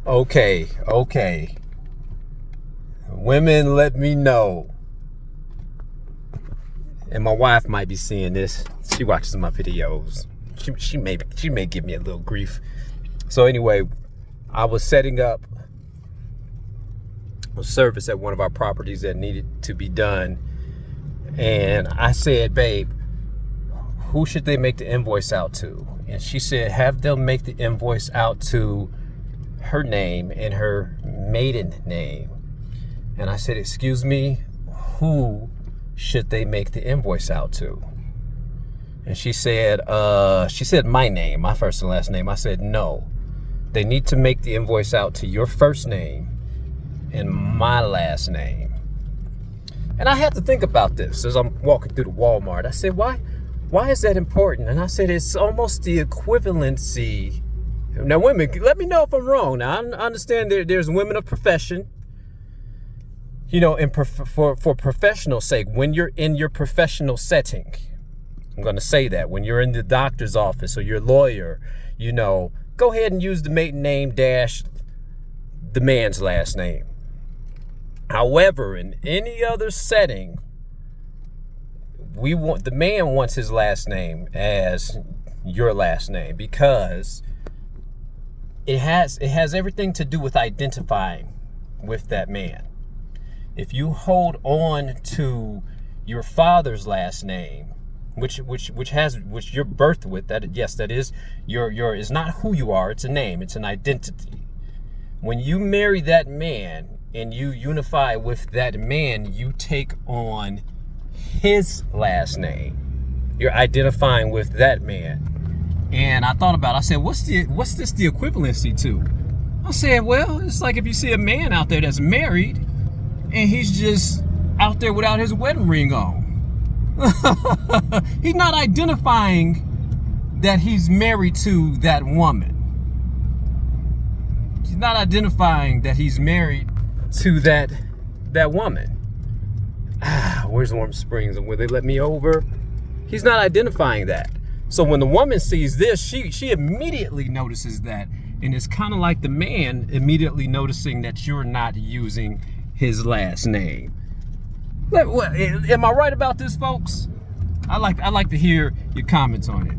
Okay. Women, let me know. And my wife might be seeing this. She watches my videos. She may give me a little grief. So anyway, I was setting up a service at one of our properties that needed to be done. And I said, babe, who should they make the invoice out to? And she said, have them make the invoice out to her name and her maiden name. And I said, excuse me, who should they make the invoice out to? And she said my name, my first and last name. I said, no, they need to make the invoice out to your first name and my last name. And I had to think about this as I'm walking through the Walmart. I said, why is that important? And I said, it's almost the equivalency. Now, women, let me know if I'm wrong. Now, I understand there's women of profession, you know, and for professional sake, when you're in your professional setting, I'm going to say that when you're in the doctor's office or your lawyer, you know, go ahead and use the maiden name dash the man's last name. However, in any other setting, the man wants his last name as your last name because it has everything to do with identifying with that man. If you hold on to your father's last name, which you're birthed with, that is your is not who you are, it's a name, it's an identity. When you marry that man and you unify with that man, you take on his last name. You're identifying with that man. And I thought about it. I said, what's this the equivalency to? I said, well, it's like if you see a man out there that's married and he's just out there without his wedding ring on. He's not identifying that he's married to that woman. He's not identifying that he's married to that woman. Where's Warm Springs? And will they let me over? He's not identifying that. So when the woman sees this, she immediately notices that. And it's kind of like the man immediately noticing that you're not using his last name. Am I right about this, folks? I like to hear your comments on it.